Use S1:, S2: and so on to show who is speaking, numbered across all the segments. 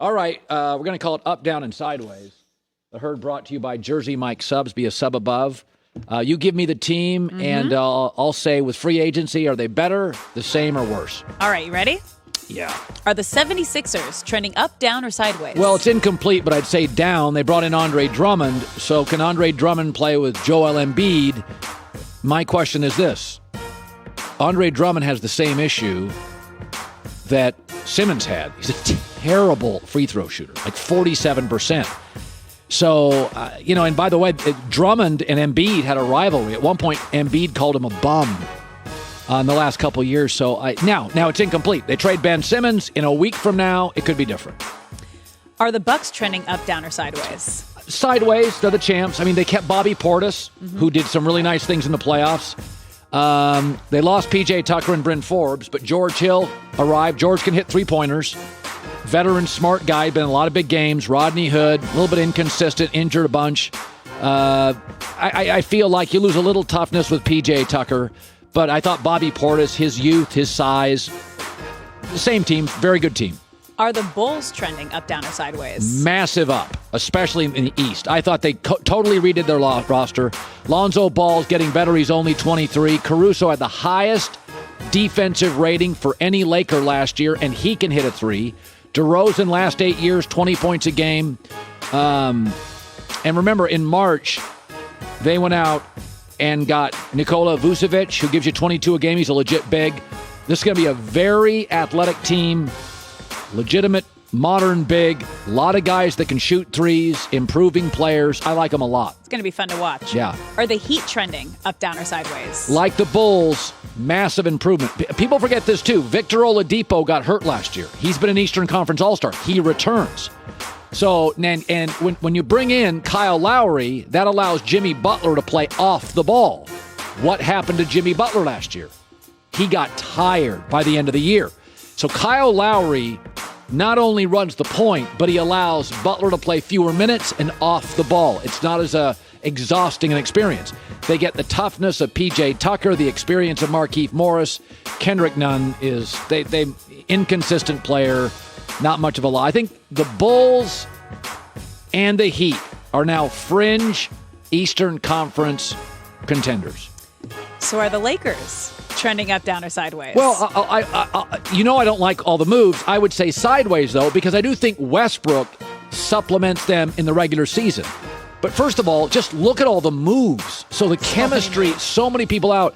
S1: All right, we're going to call it up, down, and sideways. The Herd brought to you by Jersey Mike Subs. Be a sub above. You give me the team, and I'll say with free agency, are they better, the same, or worse?
S2: All right, you ready?
S1: Yeah.
S2: Are the 76ers trending up, down, or sideways?
S1: Well, it's incomplete, but I'd say down. They brought in Andre Drummond, so can Andre Drummond play with Joel Embiid? My question is this. Andre Drummond has the same issue that Simmons had. He's a terrible free throw shooter, like 47%. So, and by the way, Drummond and Embiid had a rivalry. At one point, Embiid called him a bum in the last couple of years. So now it's incomplete. They trade Ben Simmons. In a week from now, it could be different.
S2: Are the Bucks trending up, down, or sideways?
S1: Sideways. They're the champs. I mean, they kept Bobby Portis, who did some really nice things in the playoffs. They lost P.J. Tucker and Bryn Forbes, but George Hill arrived. George can hit three-pointers. Veteran, smart guy, been in a lot of big games. Rodney Hood, a little bit inconsistent, injured a bunch. I feel like you lose a little toughness with P.J. Tucker, but I thought Bobby Portis, his youth, his size, same team, very good team.
S2: Are the Bulls trending up, down, or sideways?
S1: Massive up, especially in the East. I thought they totally redid their roster. Lonzo Ball's getting better. He's only 23. Caruso had the highest defensive rating for any Laker last year, and he can hit a three. DeRozan, last 8 years, 20 points a game. And remember, in March, they went out and got Nikola Vucevic, who gives you 22 a game. He's a legit big. This is going to be a very athletic team, legitimate, modern big. A lot of guys that can shoot threes, improving players. I like them a lot.
S2: It's going to be fun to watch.
S1: Yeah.
S2: Are the Heat trending up, down, or sideways?
S1: Like the Bulls, massive improvement. People forget this, too. Victor Oladipo got hurt last year. He's been an Eastern Conference All-Star. He returns. So, and when you bring in Kyle Lowry, that allows Jimmy Butler to play off the ball. What happened to Jimmy Butler last year? He got tired by the end of the year. So Kyle Lowry not only runs the point, but he allows Butler to play fewer minutes and off the ball. It's not as exhausting an experience. They get the toughness of P.J. Tucker, the experience of Markieff Morris. Kendrick Nunn is they inconsistent player, not much of a lot. I think the Bulls and the Heat are now fringe Eastern Conference contenders.
S2: So are the Lakers trending up, down, or sideways?
S1: Well, I don't like all the moves. I would say sideways, though, because I do think Westbrook supplements them in the regular season. But first of all, just look at all the moves. So the chemistry, so many people out.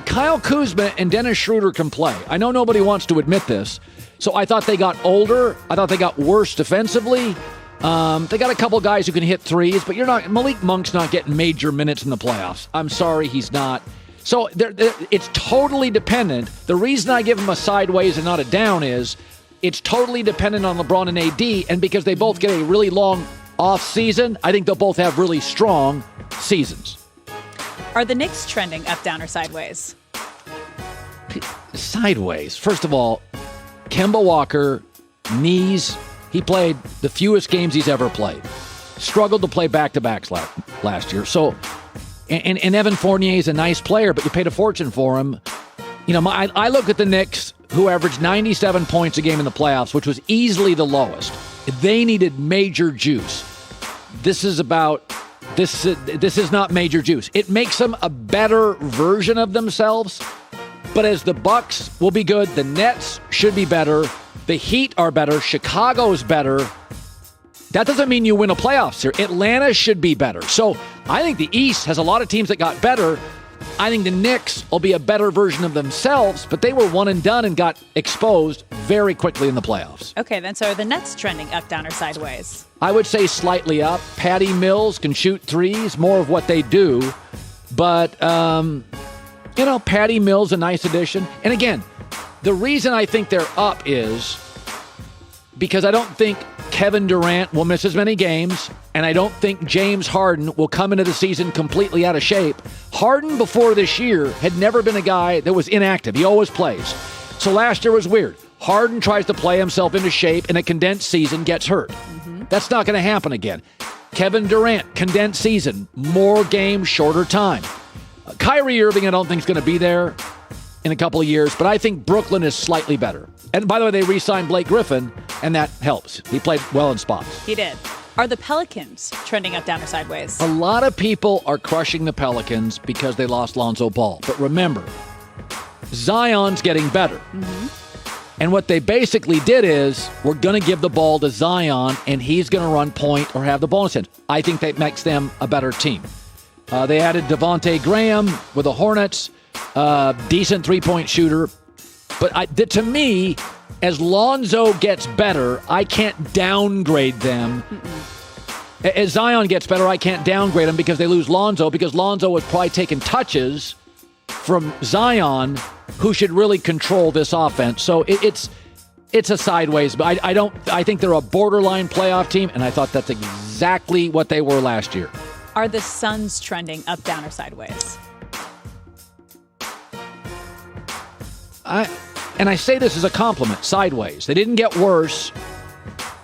S1: Kyle Kuzma and Dennis Schroeder can play. I know nobody wants to admit this. So I thought they got older. I thought they got worse defensively. They got a couple guys who can hit threes, but Malik Monk's not getting major minutes in the playoffs. I'm sorry, he's not. So it's totally dependent. The reason I give him a sideways and not a down is it's totally dependent on LeBron and AD, and because they both get a really long offseason, I think they'll both have really strong seasons.
S2: Are the Knicks trending up, down, or sideways?
S1: Sideways. First of all, Kemba Walker, knees. He played the fewest games he's ever played. Struggled to play back-to-backs last year. So, and Evan Fournier is a nice player, but you paid a fortune for him. I look at the Knicks, who averaged 97 points a game in the playoffs, which was easily the lowest. They needed major juice. This is not major juice. It makes them a better version of themselves. But as the Bucks will be good, the Nets should be better. The Heat are better. Chicago's better. That doesn't mean you win a playoffs here. Atlanta should be better. So I think the East has a lot of teams that got better. I think the Knicks will be a better version of themselves, but they were one and done and got exposed very quickly in the playoffs.
S2: Okay, then so are the Nets trending up, down, or sideways?
S1: I would say slightly up. Patty Mills can shoot threes, more of what they do. But, Patty Mills, a nice addition. And again, the reason I think they're up is because I don't think Kevin Durant will miss as many games, and I don't think James Harden will come into the season completely out of shape. Harden, before this year, had never been a guy that was inactive. He always plays. So last year was weird. Harden tries to play himself into shape in a condensed season, gets hurt. That's not going to happen again. Kevin Durant, condensed season, more games, shorter time. Kyrie Irving, I don't think is going to be there. in a couple of years, but I think Brooklyn is slightly better. And by the way, they re-signed Blake Griffin, and that helps. He played well in spots.
S2: He did. Are the Pelicans trending up, down, or sideways?
S1: A lot of people are crushing the Pelicans because they lost Lonzo Ball. But remember, Zion's getting better. Mm-hmm. And what they basically did is, we're going to give the ball to Zion, and he's going to run point or have the ball in his hand. I think that makes them a better team. They added Devontae Graham with the Hornets, decent three-point shooter. But to me, as Lonzo gets better, I can't downgrade them. As Zion gets better, I can't downgrade them because they lose Lonzo, because Lonzo was probably taking touches from Zion, who should really control this offense. So it's a sideways, but I think they're a borderline playoff team, and I thought that's exactly what they were last year.
S2: Are the Suns trending up, down, or sideways?
S1: And I say this as a compliment, sideways. They didn't get worse.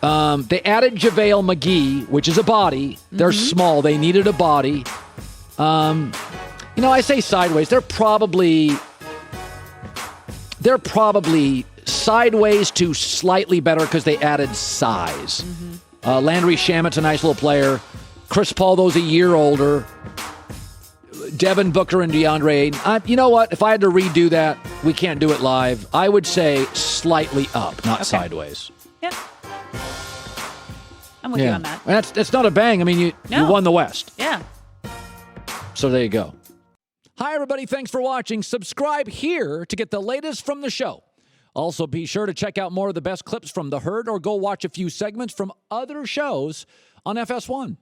S1: They added JaVale McGee, which is a body. They're small. They needed a body. I say sideways. They're probably sideways to slightly better because they added size. Landry Shamit's a nice little player. Chris Paul, though, is a year older. Devin Booker and DeAndre. You know what? If I had to redo that, we can't do it live. I would say slightly up, not sideways.
S2: Yeah. I'm with you on that.
S1: That's not a bang. I mean, you won the West.
S2: Yeah.
S1: So there you go. Hi, everybody. Thanks for watching. Subscribe here to get the latest from the show. Also, be sure to check out more of the best clips from The Herd or go watch a few segments from other shows on FS1.